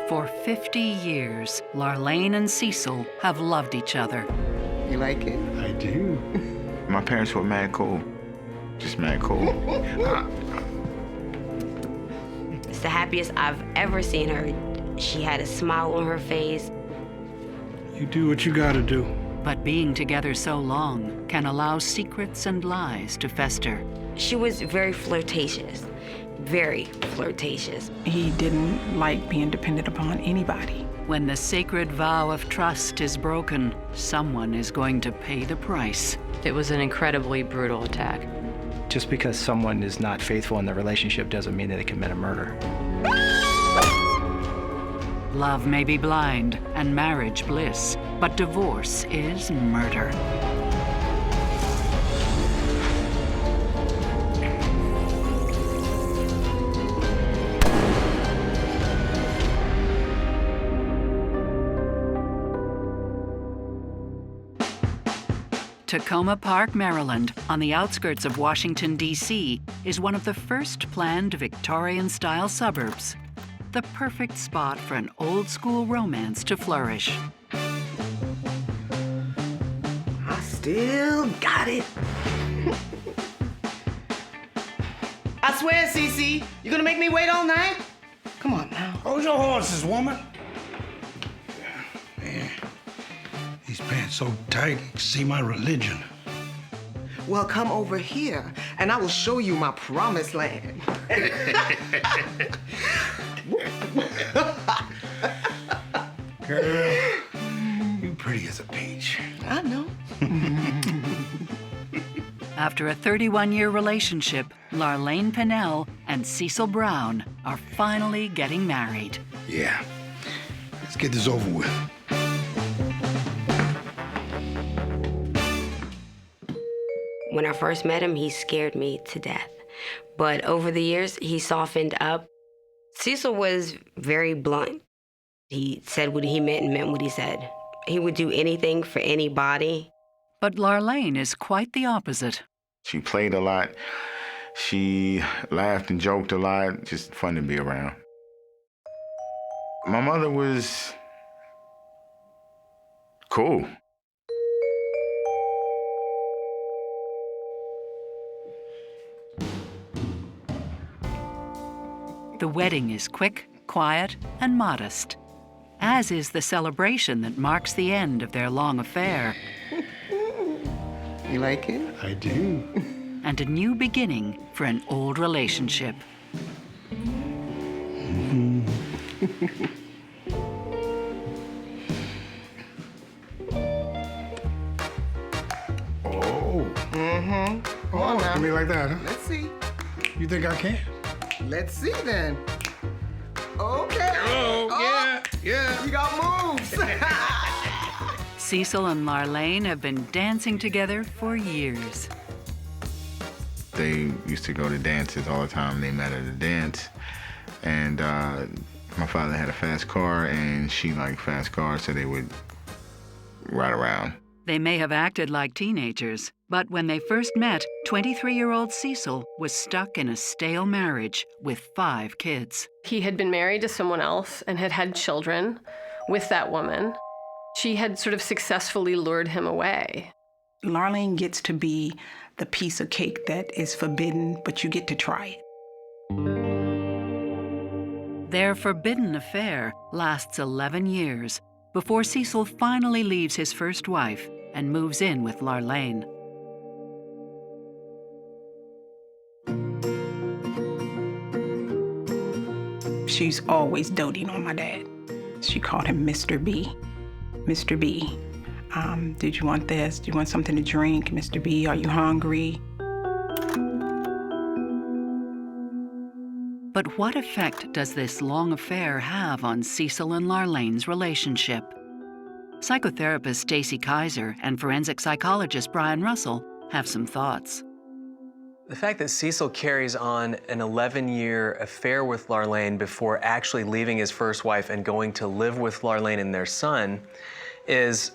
For 50 years, Lan and Cecil have loved each other. You like it? I do. My parents were mad cool. Just mad cool. It's the happiest I've ever seen her. She had a smile on her face. You do what you gotta do. But being together so long can allow secrets and lies to fester. She was very flirtatious, very flirtatious. He didn't like being dependent upon anybody. When the sacred vow of trust is broken, someone is going to pay the price. It was an incredibly brutal attack. Just because someone is not faithful in the relationship doesn't mean that they commit a murder. Love may be blind and marriage bliss, but divorce is murder. Tacoma Park, Maryland, on the outskirts of Washington, D.C., is one of the first planned Victorian-style suburbs. The perfect spot for an old-school romance to flourish. I still got it. I swear, Cece, you gonna make me wait all night? Come on now. Hold your horses, woman. Man, these pants so tight, you can see my religion. Well, come over here, and I will show you my promised land. Girl, you pretty as a peach. I know. After a 31-year relationship, Larlene Pinnell and Cecil Brown are finally getting married. Yeah, let's get this over with. When I first met him, he scared me to death. But over the years, he softened up. Cecil was very blunt. He said what he meant and meant what he said. He would do anything for anybody. But Larlene is quite the opposite. She played a lot. She laughed and joked a lot. Just fun to be around. My mother was cool. The wedding is quick, quiet, and modest, as is the celebration that marks the end of their long affair. You like it? I do. And a new beginning for an old relationship. Oh. Mm-hmm. Come on now. Give me like that, huh? Let's see. You think I can? Let's see then. Okay. Oh, yeah. We got moves. Cecil and Larlene have been dancing together for years. They used to go to dances all the time. They met at a dance. And my father had a fast car, and she liked fast cars, so they would ride around. They may have acted like teenagers, but when they first met, 23-year-old Cecil was stuck in a stale marriage with 5 kids. He had been married to someone else and had had children with that woman. She had sort of successfully lured him away. Larlene gets to be the piece of cake that is forbidden, but you get to try it. Their forbidden affair lasts 11 years before Cecil finally leaves his first wife and moves in with Larlene. She's always doting on my dad. She called him Mr. B. Mr. B, did you want this? Do you want something to drink? Mr. B, are you hungry? But what effect does this long affair have on Cecil and Larlene's relationship? Psychotherapist Stacy Kaiser and forensic psychologist Brian Russell have some thoughts. The fact that Cecil carries on an 11-year affair with Larlene before actually leaving his first wife and going to live with Larlene and their son is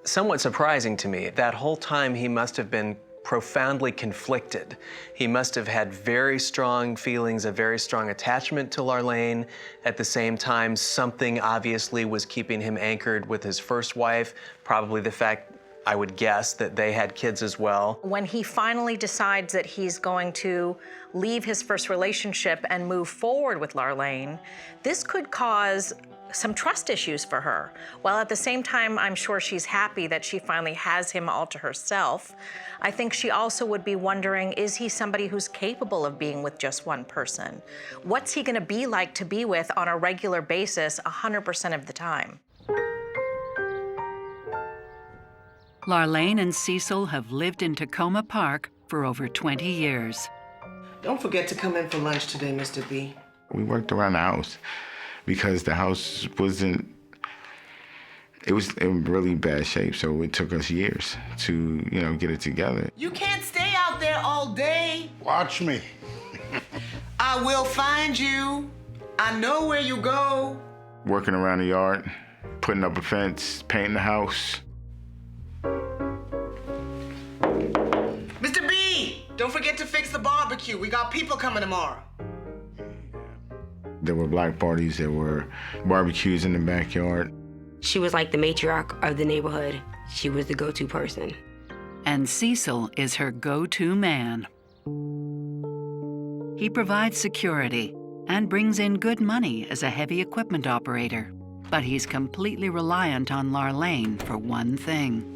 somewhat surprising to me. That whole time he must have been profoundly conflicted. He must have had very strong feelings, a very strong attachment to Larlene. At the same time, something obviously was keeping him anchored with his first wife, probably the fact, I would guess, that they had kids as well. When he finally decides that he's going to leave his first relationship and move forward with Larlene, this could cause some trust issues for her. While at the same time, I'm sure she's happy that she finally has him all to herself, I think she also would be wondering, is he somebody who's capable of being with just one person? What's he gonna be like to be with on a regular basis 100% of the time? Larlene and Cecil have lived in Tacoma Park for over 20 years. Don't forget to come in for lunch today, Mr. B. We worked around the house because the house wasn't, it was in really bad shape, so it took us years to, get it together. You can't stay out there all day. Watch me. I will find you. I know where you go. Working around the yard, putting up a fence, painting the house. Mr. B, don't forget to fix the barbecue. We got people coming tomorrow. There were black parties, there were barbecues in the backyard. She was like the matriarch of the neighborhood. She was the go-to person. And Cecil is her go-to man. He provides security and brings in good money as a heavy equipment operator. But he's completely reliant on Larlene for one thing.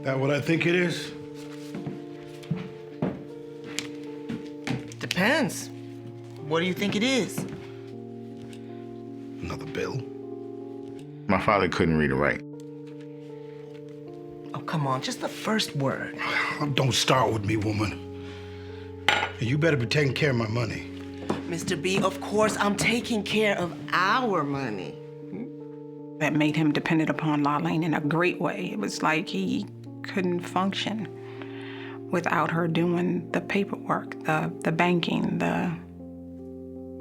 That what I think it is? Depends. What do you think it is? Another bill. My father couldn't read or write. Oh, come on, just the first word. Don't start with me, woman. You better be taking care of my money. Mr. B, of course, I'm taking care of our money. That made him dependent upon Larlene in a great way. It was like he couldn't function without her doing the paperwork, the banking, the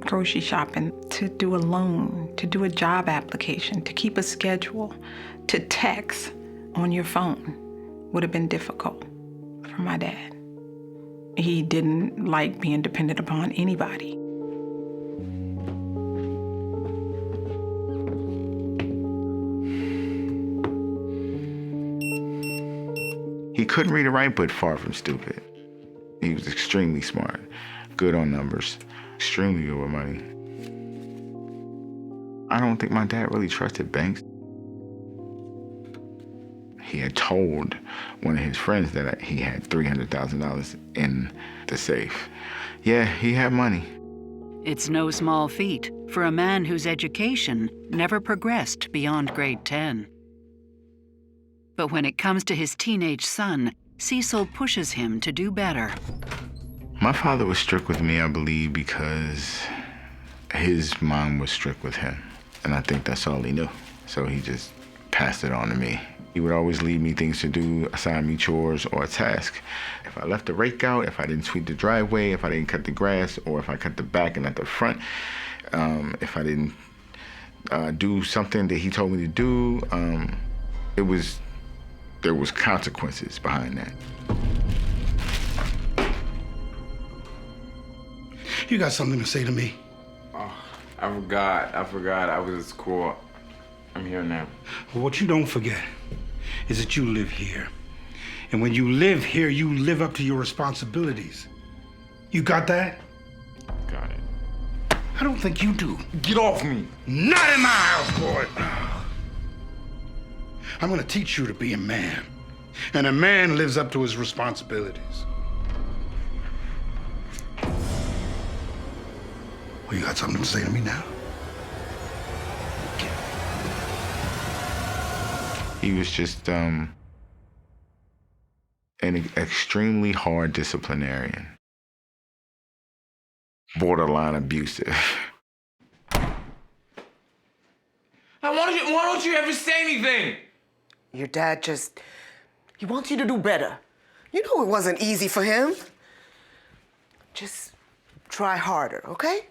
grocery shopping, to do a loan, to do a job application, to keep a schedule, to text on your phone would have been difficult for my dad. He didn't like being dependent upon anybody. He couldn't read or write, but far from stupid. He was extremely smart, good on numbers, extremely good with money. I don't think my dad really trusted banks. He had told one of his friends that he had $300,000 in the safe. Yeah, he had money. It's no small feat for a man whose education never progressed beyond grade 10. But when it comes to his teenage son, Cecil pushes him to do better. My father was strict with me, I believe, because his mom was strict with him. And I think that's all he knew. So he just passed it on to me. He would always leave me things to do, assign me chores or a task. If I left the rake out, if I didn't sweep the driveway, if I didn't cut the grass, or if I cut the back and not the front, if I didn't do something that he told me to do, there was consequences behind that. You got something to say to me? Oh, I forgot. I was at school. I'm here now. Well, what you don't forget is that you live here. And when you live here, you live up to your responsibilities. You got that? Got it. I don't think you do. Get off me! Not in my house, boy! I'm gonna teach you to be a man. And a man lives up to his responsibilities. Well, you got something to say to me now? He was just an extremely hard disciplinarian. Borderline abusive. Why don't you ever say anything? Your dad he wants you to do better. You know it wasn't easy for him. Just try harder, okay?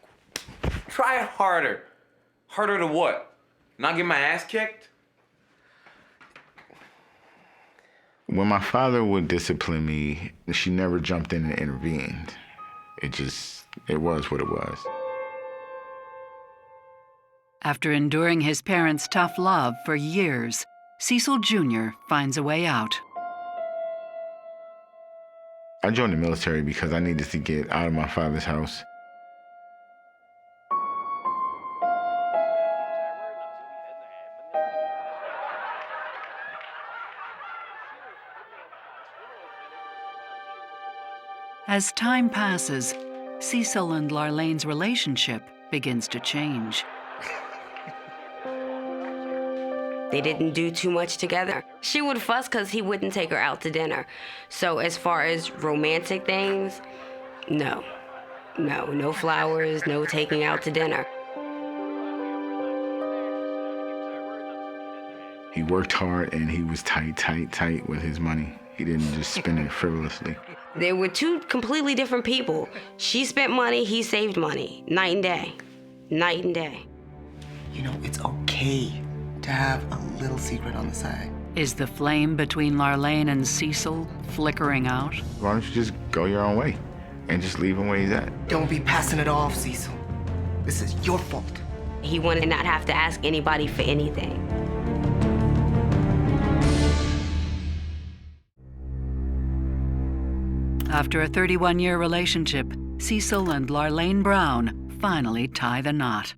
Try harder. Harder to what? Not get my ass kicked? When my father would discipline me, she never jumped in and intervened. It was what it was. After enduring his parents' tough love for years, Cecil Jr. finds a way out. I joined the military because I needed to get out of my father's house. As time passes, Cecil and Larlane's relationship begins to change. They didn't do too much together. She would fuss because he wouldn't take her out to dinner. So as far as romantic things, no. No flowers, no taking out to dinner. He worked hard and he was tight with his money. He didn't just spend it frivolously. They were two completely different people. She spent money, he saved money. Night and day. Night and day. You know, it's okay to have a little secret on the side. Is the flame between Larlane and Cecil flickering out? Why don't you just go your own way and just leave him where he's at? Don't be passing it off, Cecil. This is your fault. He wanted to not have to ask anybody for anything. After a 31-year relationship, Cecil and Larlane Brown finally tie the knot.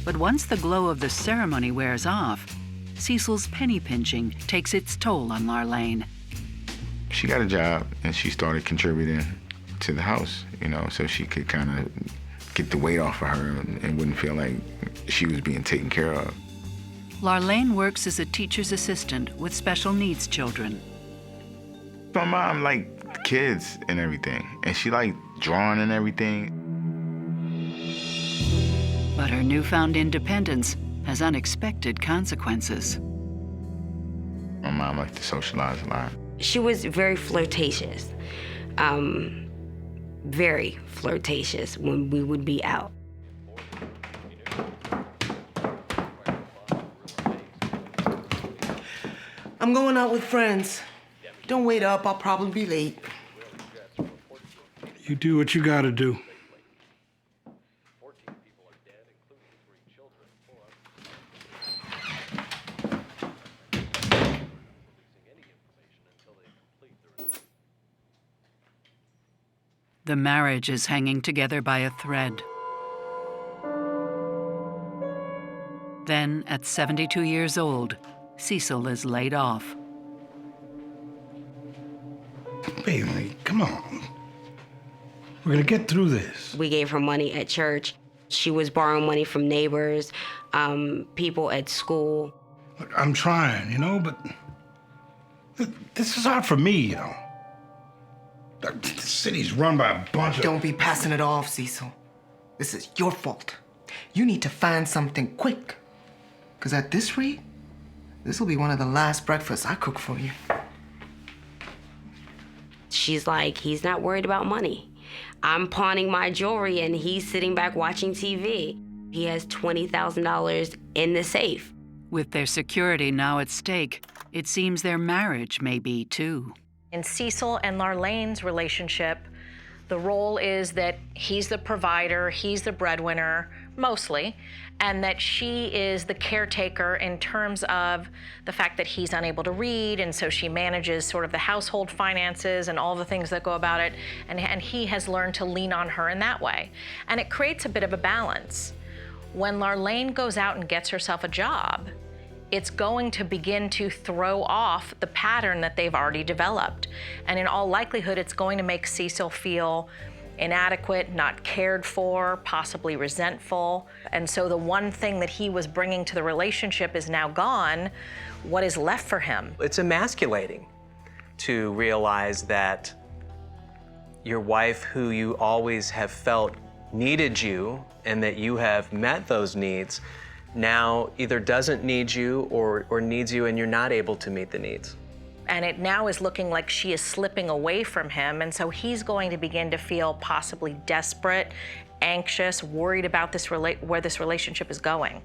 But once the glow of the ceremony wears off, Cecil's penny pinching takes its toll on Larlane. She got a job and she started contributing to the house, so she could kind of get the weight off of her and wouldn't feel like she was being taken care of. Larlane works as a teacher's assistant with special needs children. My mom liked kids and everything, and she liked drawing and everything. But her newfound independence has unexpected consequences. My mom liked to socialize a lot. She was very flirtatious. Very flirtatious when we would be out. I'm going out with friends. Don't wait up, I'll probably be late. You do what you gotta do. The marriage is hanging together by a thread. Then, at 72 years old, Cecil is laid off. Bailey, come on. We're gonna get through this. We gave her money at church. She was borrowing money from neighbors, people at school. Look, I'm trying, but this is hard for me, The city's run by a bunch of... Don't be passing it off, Cecil. This is your fault. You need to find something quick. Because at this rate, this will be one of the last breakfasts I cook for you. She's like, he's not worried about money. I'm pawning my jewelry and he's sitting back watching TV. He has $20,000 in the safe. With their security now at stake, it seems their marriage may be too. In Cecil and Larlane's relationship, the role is that he's the provider, he's the breadwinner, mostly, and that she is the caretaker in terms of the fact that he's unable to read, and so she manages sort of the household finances and all the things that go about it, and he has learned to lean on her in that way. And it creates a bit of a balance. When Larlane goes out and gets herself a job, it's going to begin to throw off the pattern that they've already developed. And in all likelihood, it's going to make Cecil feel inadequate, not cared for, possibly resentful. And so the one thing that he was bringing to the relationship is now gone. What is left for him? It's emasculating to realize that your wife, who you always have felt needed you and that you have met those needs, now either doesn't need you or needs you and you're not able to meet the needs. And it now is looking like she is slipping away from him, and so he's going to begin to feel possibly desperate, anxious, worried about where this relationship is going.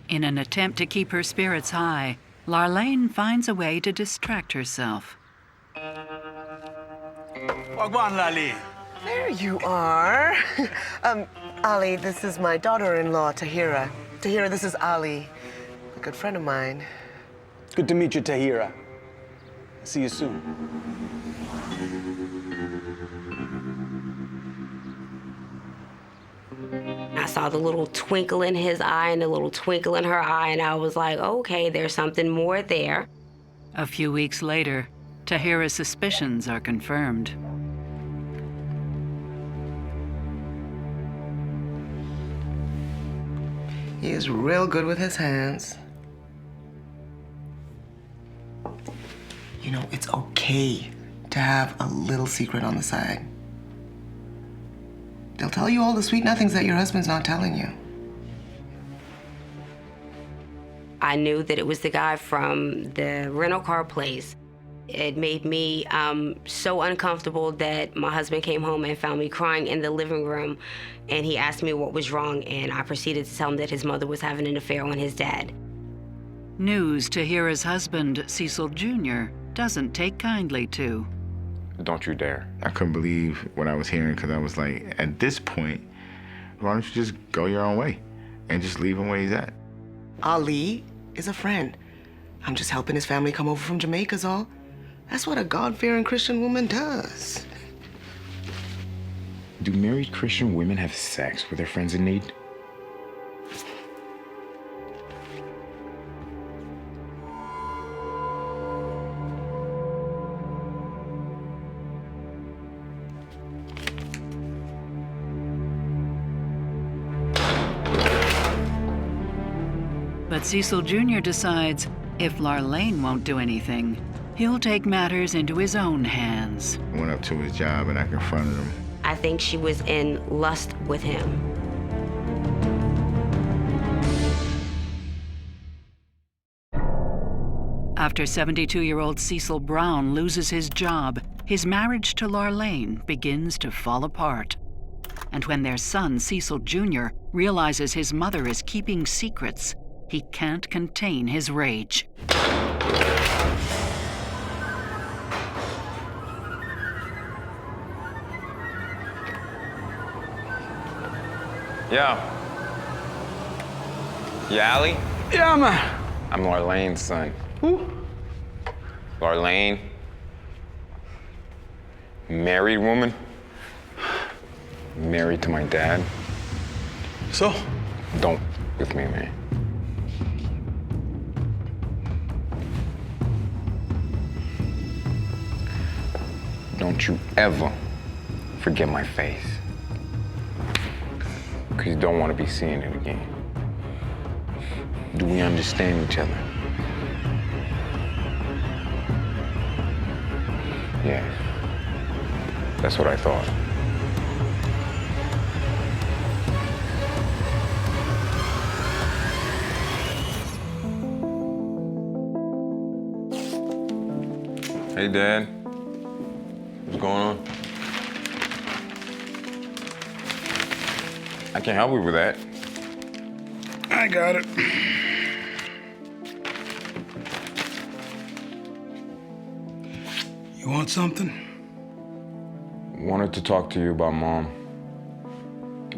In an attempt to keep her spirits high, Larlene finds a way to distract herself. There you are. Ali, this is my daughter-in-law, Tahira. Tahira, this is Ali, a good friend of mine. Good to meet you, Tahira. See you soon. I saw the little twinkle in his eye and the little twinkle in her eye, and I was like, okay, there's something more there. A few weeks later, Tahira's suspicions are confirmed. He is real good with his hands. You know, it's okay to have a little secret on the side. They'll tell you all the sweet nothings that your husband's not telling you. I knew that it was the guy from the rental car place. It made me so uncomfortable that my husband came home and found me crying in the living room, and he asked me what was wrong, and I proceeded to tell him that his mother was having an affair on his dad. News Tahira's husband, Cecil Jr., doesn't take kindly to. Don't you dare. I couldn't believe what I was hearing because I was like, at this point, why don't you just go your own way and just leave him where he's at? Ali is a friend. I'm just helping his family come over from Jamaica's all. That's what a God-fearing Christian woman does. Do married Christian women have sex with their friends in need? But Cecil Jr. decides if Larlene won't do anything, he'll take matters into his own hands. I went up to his job and I confronted him. I think she was in lust with him. After 72-year-old Cecil Brown loses his job, his marriage to Larlene begins to fall apart. And when their son, Cecil Jr., realizes his mother is keeping secrets, he can't contain his rage. Yeah. Yeah, Ali? Yeah, man. I'm Larlane's son. Who? Larlane. Married woman. Married to my dad. So? Don't with me, man. Don't you ever forget my face. Because you don't want to be seeing it again. Do we understand each other? Yeah. That's what I thought. Hey, Dad. What's going on? I can't help you with that. I got it. You want something? Wanted to talk to you about Mom.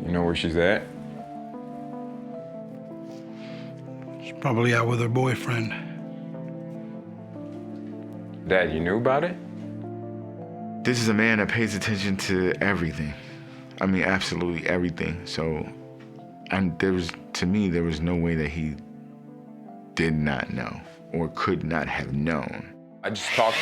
You know where she's at? She's probably out with her boyfriend. Dad, you knew about it? This is a man that pays attention to everything. I mean, absolutely everything. So, and to me, there was no way that he did not know or could not have known. I just talked.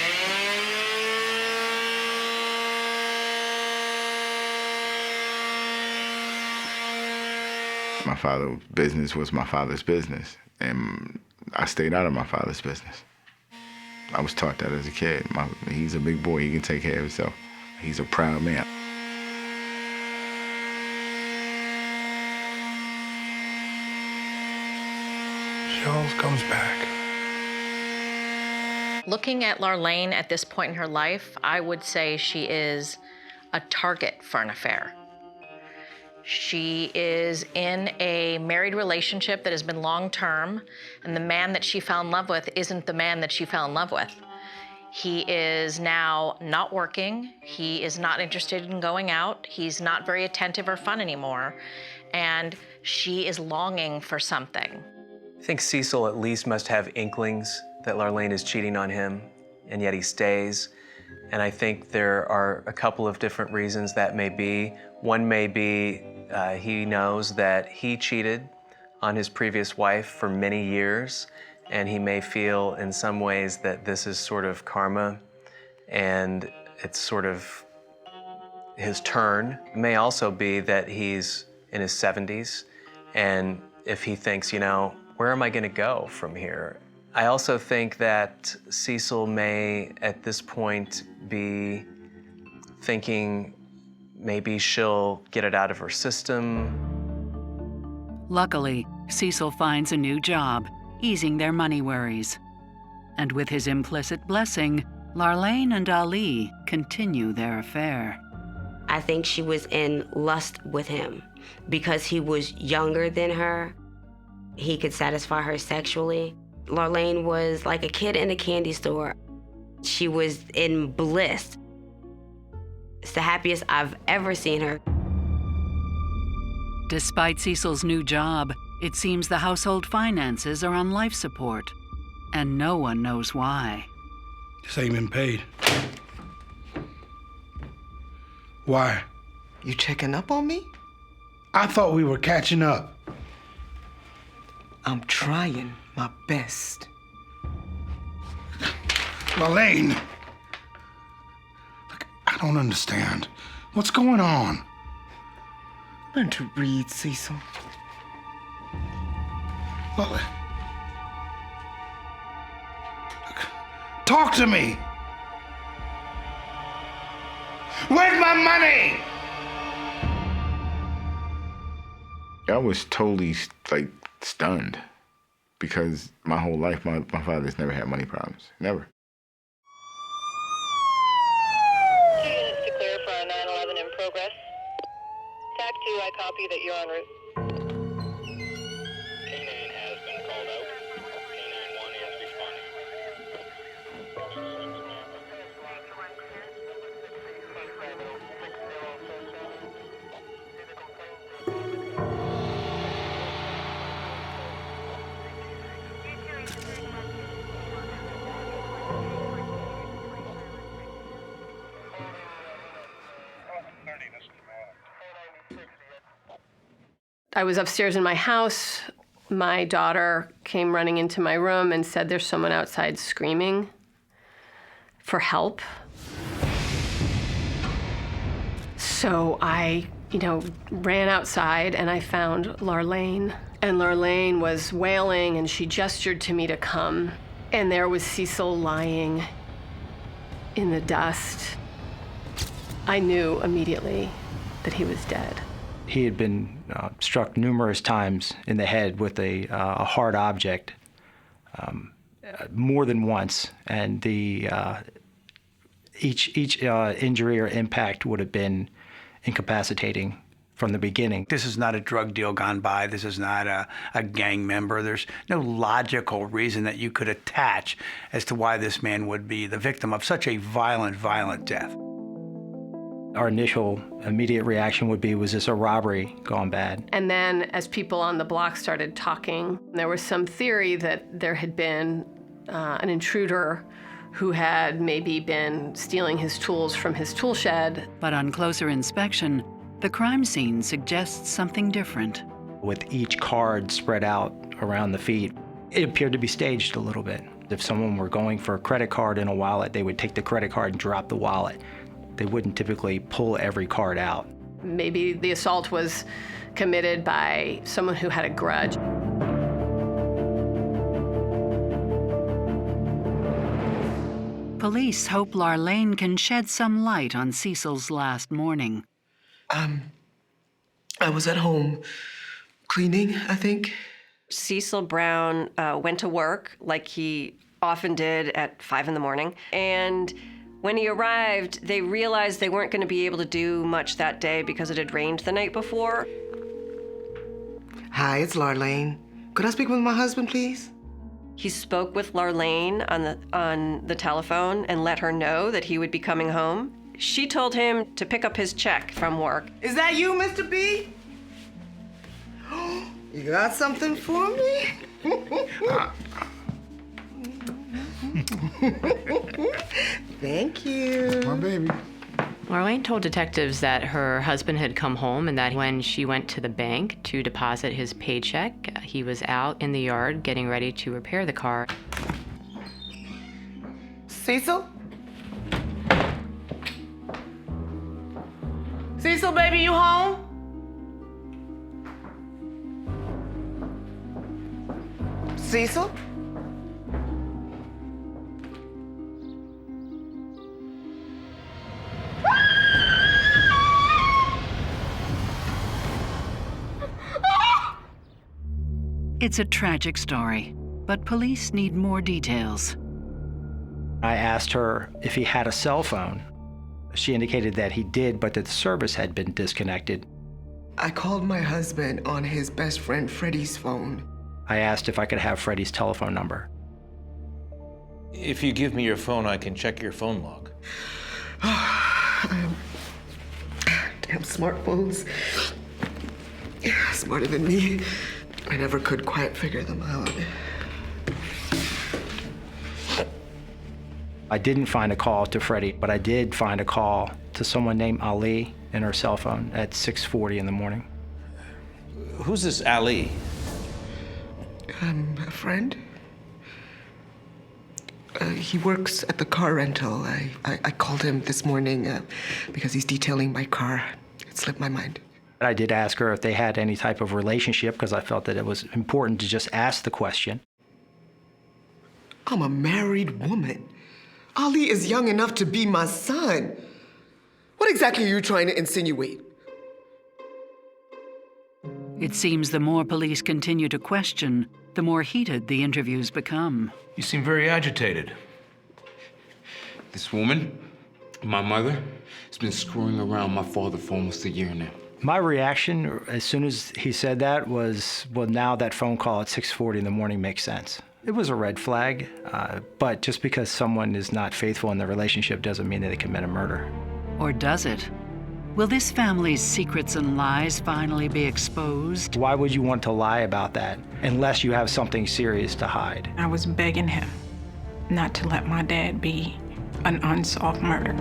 My father's business was my father's business, and I stayed out of my father's business. I was taught that as a kid. He's a big boy, he can take care of himself. He's a proud man. She always comes back. Looking at Larlene at this point in her life, I would say she is a target for an affair. She is in a married relationship that has been long-term, and the man that she fell in love with isn't the man that she fell in love with. He is now not working. He is not interested in going out. He's not very attentive or fun anymore. And she is longing for something. I think Cecil at least must have inklings that Larlene is cheating on him, and yet he stays. And I think there are a couple of different reasons that may be. One may be he knows that he cheated on his previous wife for many years, and he may feel in some ways that this is sort of karma, and it's sort of his turn. It may also be that he's in his 70s, and if he thinks, you know, where am I gonna go from here? I also think that Cecil may, at this point, be thinking maybe she'll get it out of her system. Luckily, Cecil finds a new job, easing their money worries. And with his implicit blessing, Larlene and Ali continue their affair. I think she was in lust with him because he was younger than her. He could satisfy her sexually. Larlene was like a kid in a candy store. She was in bliss. It's the happiest I've ever seen her. Despite Cecil's new job, it seems the household finances are on life support, and no one knows why. This ain't been paid. Why? You checking up on me? I thought we were catching up. I'm trying my best. Larlene! Look, I don't understand. What's going on? Learn to read, Cecil. Look, talk to me! Where's my money? I was totally like stunned because my whole life, my father's never had money problems, never. 2 units to clear for a 911 in progress. TAC 2, I copy that you're en route. K9 has been called out. K9 1 is responding. I was upstairs in my house. My daughter came running into my room and said, "There's someone outside screaming for help." So I, ran outside and I found Larlene. And Larlene was wailing and she gestured to me to come. And there was Cecil lying in the dust. I knew immediately that he was dead. He had been struck numerous times in the head with a hard object, more than once, and each injury or impact would have been incapacitating from the beginning. This is not a drug deal gone by. This is not a gang member. There's no logical reason that you could attach as to why this man would be the victim of such a violent death. Our initial immediate reaction would be, was this a robbery gone bad? And then as people on the block started talking, there was some theory that there had been an intruder who had maybe been stealing his tools from his tool shed. But on closer inspection, the crime scene suggests something different. With each card spread out around the feet, it appeared to be staged a little bit. If someone were going for a credit card in a wallet, they would take the credit card and drop the wallet. They wouldn't typically pull every card out. Maybe the assault was committed by someone who had a grudge. Police hope Larlene can shed some light on Cecil's last morning. I was at home cleaning, I think. Cecil Brown went to work like he often did at 5 in the morning. And When he arrived, they realized they weren't going to be able to do much that day because it had rained the night before. Hi, it's Larlene. Could I speak with my husband, please? He spoke with Larlene on the telephone and let her know that he would be coming home. She told him to pick up his check from work. Is that you, Mr. B? You got something for me? Thank you. My baby. Larlene told detectives that her husband had come home and that when she went to the bank to deposit his paycheck, he was out in the yard getting ready to repair the car. Cecil? Cecil, baby, you home? Cecil? It's a tragic story, but police need more details. I asked her if he had a cell phone. She indicated that he did, but that the service had been disconnected. I called my husband on his best friend Freddie's phone. I asked if I could have Freddie's telephone number. If you give me your phone, I can check your phone log. Damn smartphones. Smarter than me. I never could quite figure them out. I didn't find a call to Freddie, but I did find a call to someone named Ali in her cell phone at 6:40 in the morning. Who's this Ali? A friend. He works at the car rental. I called him this morning because he's detailing my car. It slipped my mind. I did ask her if they had any type of relationship because I felt that it was important to just ask the question. I'm a married woman. Ali is young enough to be my son. What exactly are you trying to insinuate? It seems the more police continue to question, the more heated the interviews become. You seem very agitated. This woman, my mother, has been screwing around my father for almost a year now. My reaction as soon as he said that was, well, now that phone call at 6:40 in the morning makes sense. It was a red flag, but just because someone is not faithful in the relationship doesn't mean that they commit a murder. Or does it? Will this family's secrets and lies finally be exposed? Why would you want to lie about that unless you have something serious to hide? I was begging him not to let my dad be an unsolved murder.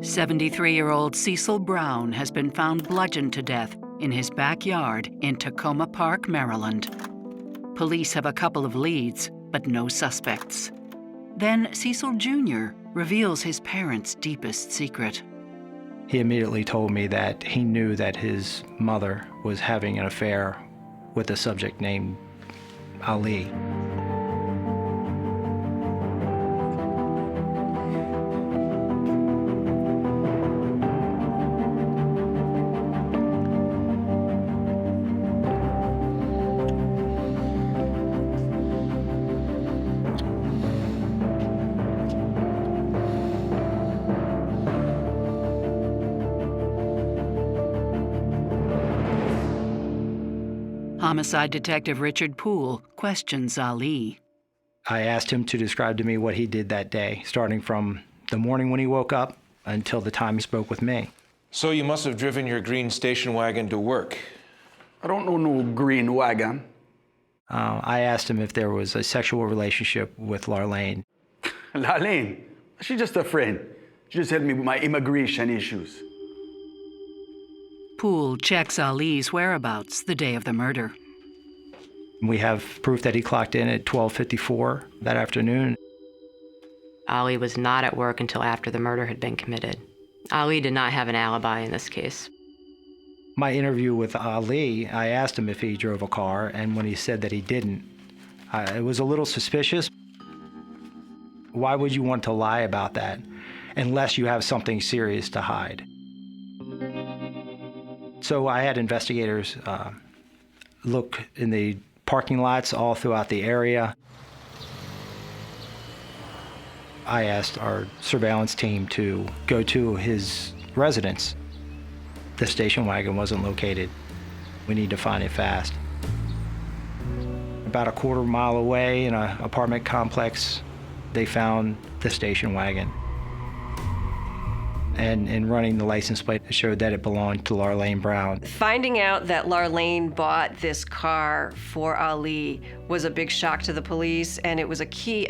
"73-year-old Cecil Brown has been found bludgeoned to death in his backyard in Tacoma Park, Maryland. Police have a couple of leads, but no suspects. Then Cecil Jr. reveals his parents' deepest secret. He immediately told me that he knew that his mother was having an affair with a subject named Ali. Homicide Detective Richard Poole questions Ali. I asked him to describe to me what he did that day, starting from the morning when he woke up until the time he spoke with me. So you must have driven your green station wagon to work. I don't know no green wagon. I asked him if there was a sexual relationship with Larlene. Larlene, she's just a friend. She just helped me with my immigration issues. Poole checks Ali's whereabouts the day of the murder. We have proof that he clocked in at 12:54 that afternoon. Ali was not at work until after the murder had been committed. Ali did not have an alibi in this case. My interview with Ali, I asked him if he drove a car, and when he said that he didn't, it was a little suspicious. Why would you want to lie about that unless you have something serious to hide? So I had investigators look in the parking lots all throughout the area. I asked our surveillance team to go to his residence. The station wagon wasn't located. We need to find it fast. About a quarter mile away in an apartment complex, they found the station wagon. And in running the license plate, it showed that it belonged to Larlane Brown. Finding out that Larlane bought this car for Ali was a big shock to the police, and it was a key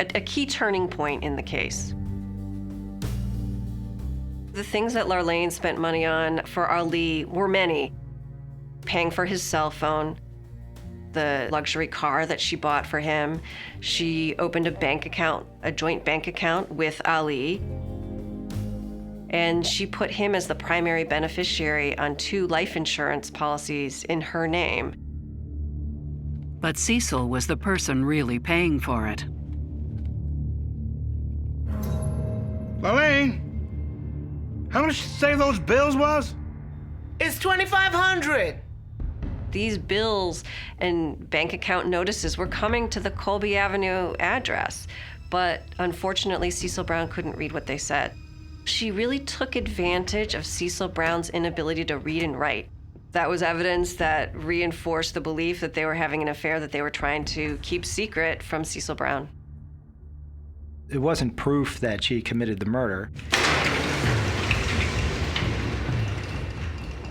turning point in the case. The things that Larlane spent money on for Ali were many. Paying for his cell phone, the luxury car that she bought for him. She opened a bank account, a joint bank account with Ali. And she put him as the primary beneficiary on 2 life insurance policies in her name. But Cecil was the person really paying for it. Larlane, how much did you say those bills was? It's $2,500. These bills and bank account notices were coming to the Colby Avenue address, but unfortunately, Cecil Brown couldn't read what they said. She really took advantage of Cecil Brown's inability to read and write. That was evidence that reinforced the belief that they were having an affair that they were trying to keep secret from Cecil Brown. It wasn't proof that she committed the murder.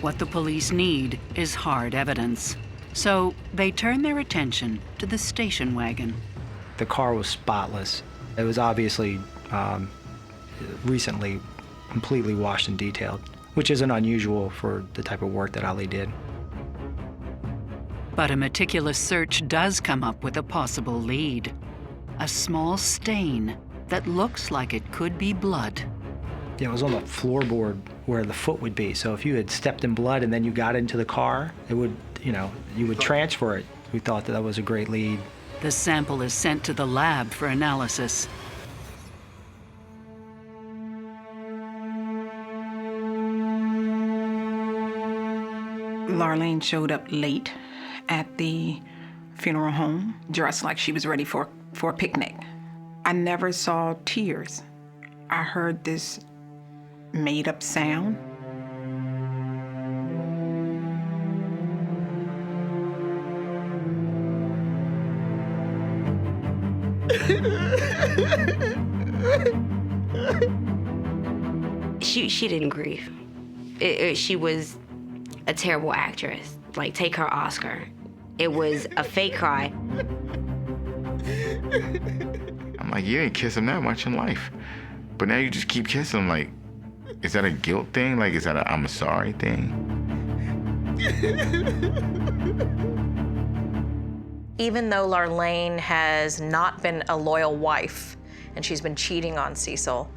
What the police need is hard evidence. So they turn their attention to the station wagon. The car was spotless. It was obviously recently completely washed and detailed, which isn't unusual for the type of work that Ali did. But a meticulous search does come up with a possible lead. A small stain that looks like it could be blood. It was on the floorboard where the foot would be. So if you had stepped in blood and then you got into the car, it would, you would transfer it. We thought that was a great lead. The sample is sent to the lab for analysis. Larlane showed up late at the funeral home, dressed like she was ready for a picnic. I never saw tears. I heard this made-up sound. She didn't grieve. She was a terrible actress. Like, take her Oscar. It was a fake cry. I'm like, you didn't kiss him that much in life, but now you just keep kissing him. Like, is that a guilt thing? Like, is that a I'm sorry thing? Even though Larlane has not been a loyal wife and she's been cheating on Cecil,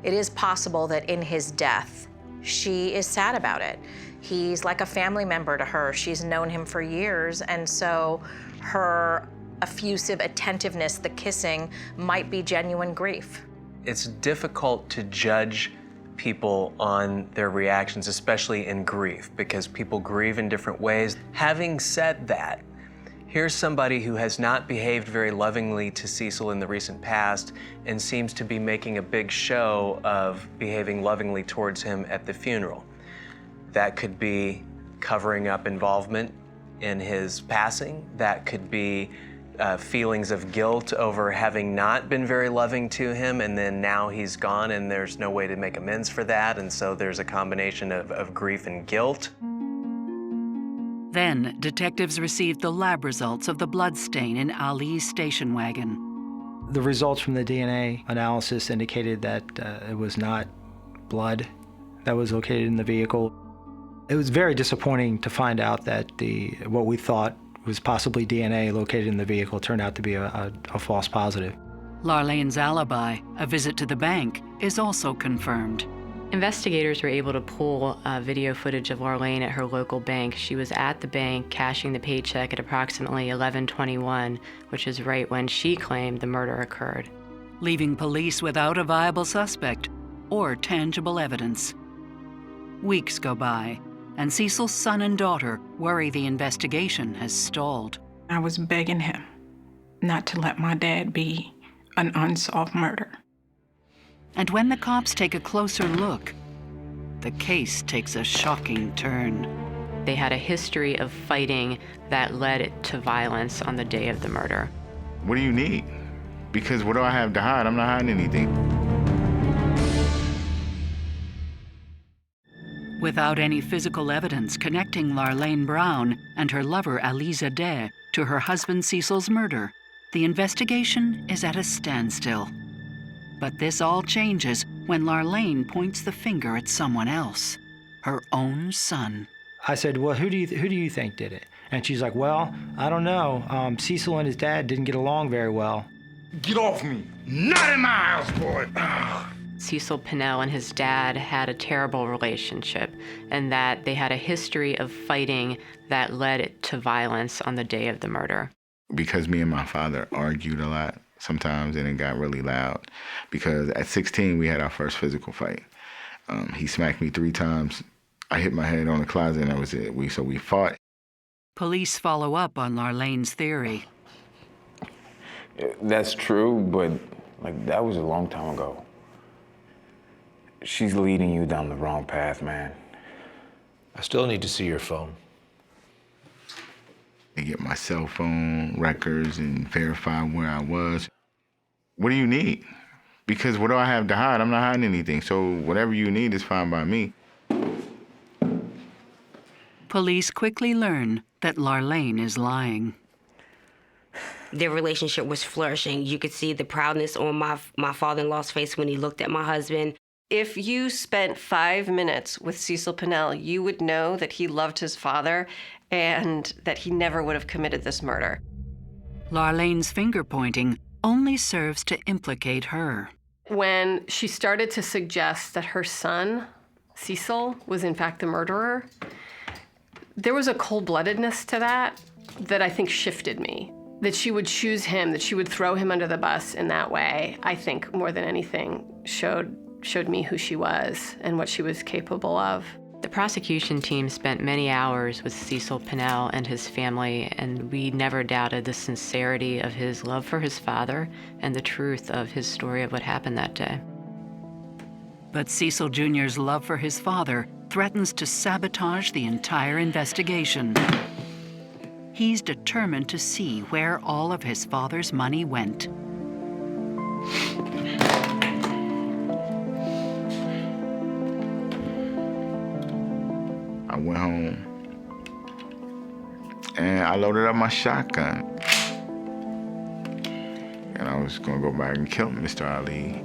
it is possible that in his death, she is sad about it. He's like a family member to her. She's known him for years, and so her effusive attentiveness, the kissing, might be genuine grief. It's difficult to judge people on their reactions, especially in grief, because people grieve in different ways. Having said that, here's somebody who has not behaved very lovingly to Cecil in the recent past and seems to be making a big show of behaving lovingly towards him at the funeral. That could be covering up involvement in his passing. That could be feelings of guilt over having not been very loving to him, and then now he's gone and there's no way to make amends for that, and so there's a combination of grief and guilt. Then, detectives received the lab results of the bloodstain in Ali's station wagon. The results from the DNA analysis indicated that it was not blood that was located in the vehicle. It was very disappointing to find out that what we thought was possibly DNA located in the vehicle turned out to be a false positive. Larlane's alibi, a visit to the bank, is also confirmed. Investigators were able to pull video footage of Larlane at her local bank. She was at the bank cashing the paycheck at approximately 11:21, which is right when she claimed the murder occurred. Leaving police without a viable suspect or tangible evidence. Weeks go by, and Cecil's son and daughter worry the investigation has stalled. I was begging him not to let my dad be an unsolved murder. And when the cops take a closer look, the case takes a shocking turn. They had a history of fighting that led to violence on the day of the murder. What do you need? Because what do I have to hide? I'm not hiding anything. Without any physical evidence connecting Larlene Brown and her lover Aliza Day to her husband Cecil's murder, the investigation is at a standstill. But this all changes when Larlene points the finger at someone else, her own son. I said, well, who do you think did it? And she's like, well, I don't know. Cecil and his dad didn't get along very well. Get off me! Not in my house, boy! Cecil Pinnell and his dad had a terrible relationship, and that they had a history of fighting that led to violence on the day of the murder. Because me and my father argued a lot sometimes, and it got really loud. Because at 16, we had our first physical fight. He smacked me 3 times. I hit my head on the closet, and that was it. We fought. Police follow up on Larlene's theory. That's true, but that was a long time ago. She's leading you down the wrong path, man. I still need to see your phone. They get my cell phone records and verify where I was. What do you need? Because what do I have to hide? I'm not hiding anything. So whatever you need is fine by me. Police quickly learn that Larlene is lying. Their relationship was flourishing. You could see the proudness on my father-in-law's face when he looked at my husband. If you spent 5 minutes with Cecil Pinnell, you would know that he loved his father and that he never would have committed this murder. Larlene's finger-pointing only serves to implicate her. When she started to suggest that her son, Cecil, was in fact the murderer, there was a cold-bloodedness to that I think shifted me. That she would choose him, that she would throw him under the bus in that way, I think more than anything showed me who she was and what she was capable of. The prosecution team spent many hours with Cecil Pinnell and his family, and we never doubted the sincerity of his love for his father and the truth of his story of what happened that day. But Cecil Jr.'s love for his father threatens to sabotage the entire investigation. He's determined to see where all of his father's money went. I went home and I loaded up my shotgun. And I was gonna go back and kill Mr. Ali.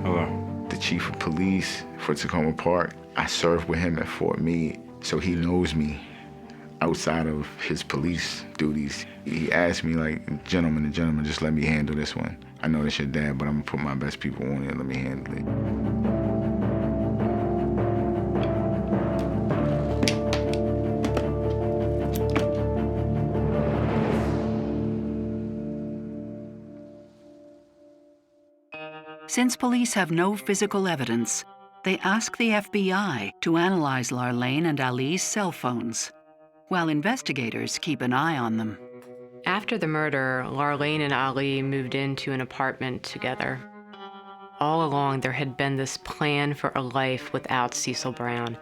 Hello. The chief of police for Tacoma Park, I served with him at Fort Meade, so he knows me outside of his police duties. He asked me, like, gentlemen, just let me handle this one. I know that's your dad, but I'm gonna put my best people on it. Let me handle it. Since police have no physical evidence, they ask the FBI to analyze Larlene and Ali's cell phones, while investigators keep an eye on them. After the murder, Larlene and Ali moved into an apartment together. All along, there had been this plan for a life without Cecil Brown.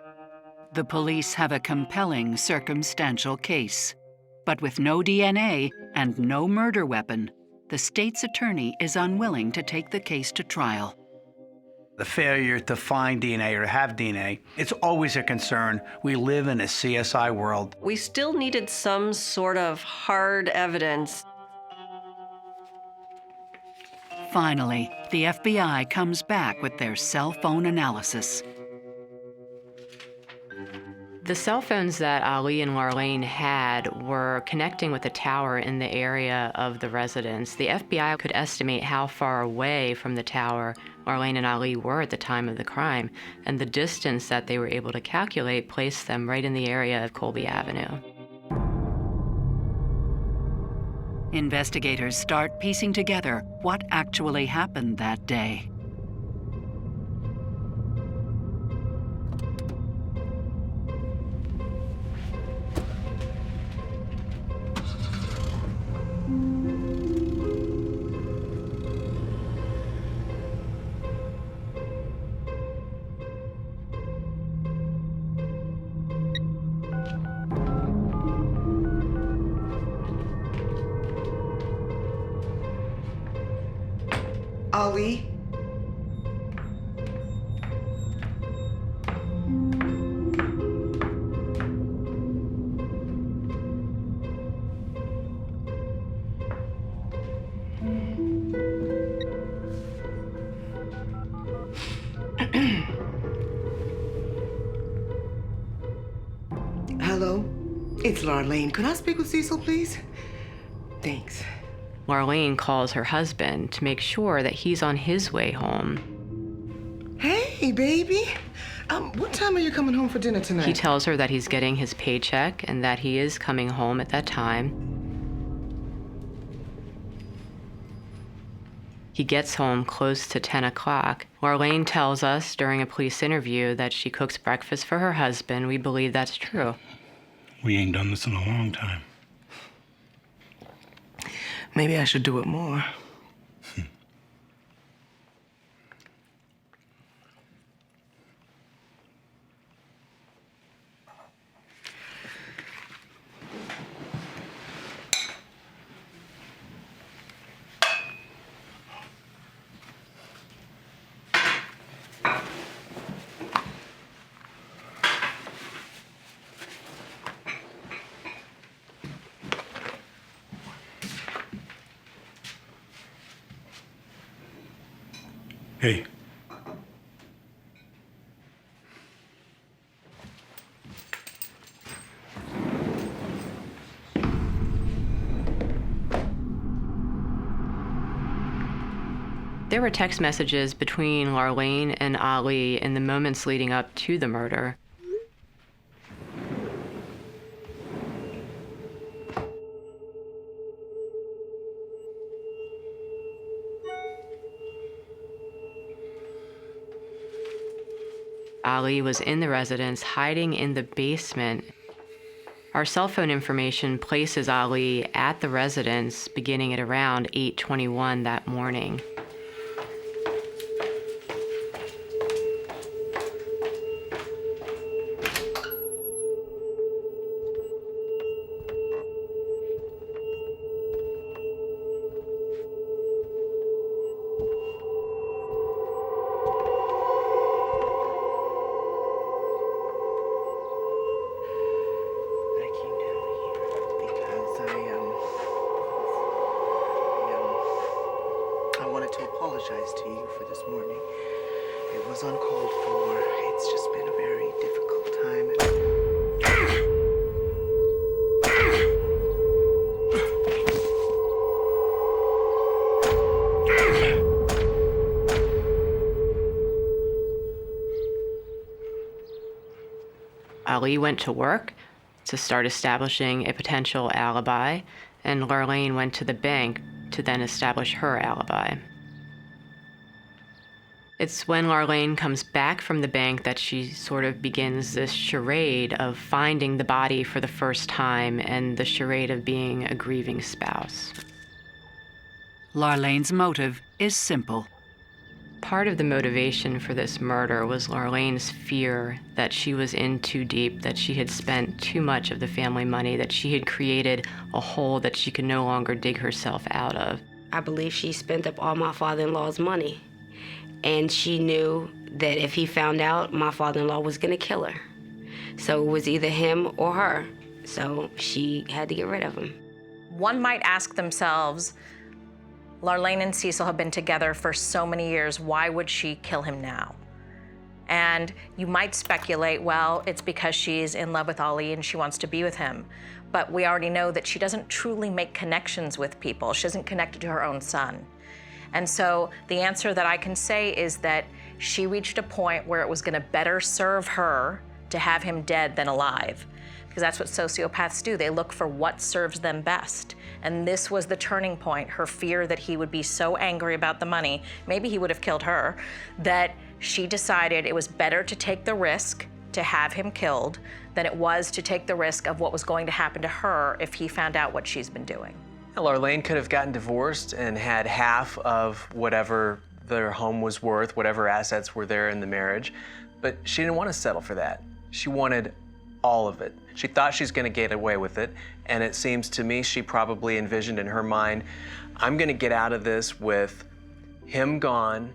The police have a compelling circumstantial case. But with no DNA and no murder weapon, the state's attorney is unwilling to take the case to trial. The failure to find DNA or to have DNA, it's always a concern. We live in a CSI world. We still needed some sort of hard evidence. Finally, the FBI comes back with their cell phone analysis. The cell phones that Ali and Larlene had were connecting with a tower in the area of the residence. The FBI could estimate how far away from the tower Larlene and Ali were at the time of the crime, and the distance that they were able to calculate placed them right in the area of Colby Avenue. Investigators start piecing together what actually happened that day. Ali? Hello, it's Larlene. Could I speak with Cecil, please? Thanks. Larlene calls her husband to make sure that he's on his way home. Hey, baby. What time are you coming home for dinner tonight? He tells her that he's getting his paycheck and that he is coming home at that time. He gets home close to 10 o'clock. Larlene tells us during a police interview that she cooks breakfast for her husband. We believe that's true. We ain't done this in a long time. Maybe I should do it more. Hey. There were text messages between Larlene and Ali in the moments leading up to the murder. Ali was in the residence, hiding in the basement. Our cell phone information places Ali at the residence beginning at around 8:21 that morning. To apologize to you for this morning. It was uncalled for. It's just been a very difficult time. Ali went to work to start establishing a potential alibi, and Larlene went to the bank to then establish her alibi. It's when Larlene comes back from the bank that she sort of begins this charade of finding the body for the first time and the charade of being a grieving spouse. Larlene's motive is simple. Part of the motivation for this murder was Larlene's fear that she was in too deep, that she had spent too much of the family money, that she had created a hole that she could no longer dig herself out of. I believe she spent up all my father-in-law's money. And she knew that if he found out, my father-in-law was gonna kill her. So it was either him or her. So she had to get rid of him. One might ask themselves, Larlene and Cecil have been together for so many years, why would she kill him now? And you might speculate, well, it's because she's in love with Ali and she wants to be with him. But we already know that she doesn't truly make connections with people. She isn't connected to her own son. And so the answer that I can say is that she reached a point where it was gonna better serve her to have him dead than alive. Because that's what sociopaths do. They look for what serves them best. And this was the turning point, her fear that he would be so angry about the money, maybe he would have killed her, that she decided it was better to take the risk to have him killed than it was to take the risk of what was going to happen to her if he found out what she's been doing. Larlene could have gotten divorced and had half of whatever their home was worth, whatever assets were there in the marriage, but she didn't want to settle for that. She wanted all of it. She thought she's going to get away with it, and it seems to me she probably envisioned in her mind, I'm going to get out of this with him gone.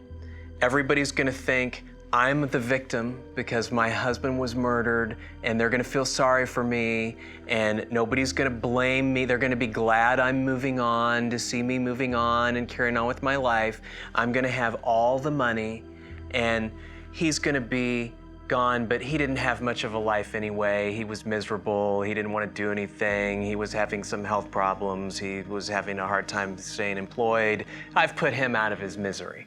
Everybody's gonna think I'm the victim because my husband was murdered, and they're gonna feel sorry for me, and nobody's gonna blame me. They're gonna be glad I'm moving on, to see me moving on and carrying on with my life. I'm gonna have all the money, and he's gonna be gone, but he didn't have much of a life anyway. He was miserable. He didn't want to do anything. He was having some health problems. He was having a hard time staying employed. I've put him out of his misery.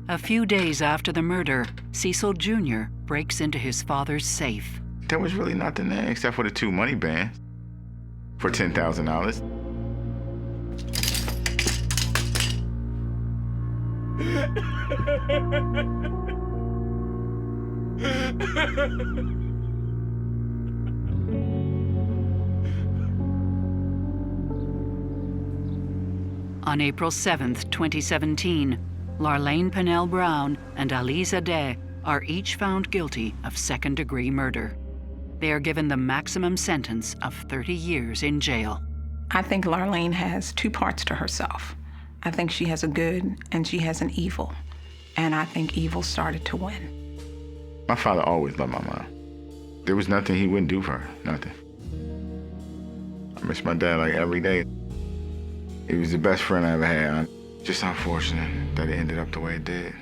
A few days after the murder, Cecil Jr. breaks into his father's safe. There was really nothing there except for the 2 money bands for $10,000. On April 7th, 2017, Larlene Pennell Brown and Aliza Day are each found guilty of second-degree murder. They are given the maximum sentence of 30 years in jail. I think Larlene has 2 parts to herself. I think she has a good and she has an evil. And I think evil started to win. My father always loved my mom. There was nothing he wouldn't do for her, nothing. I miss my dad like every day. He was the best friend I ever had. Just unfortunate that it ended up the way it did.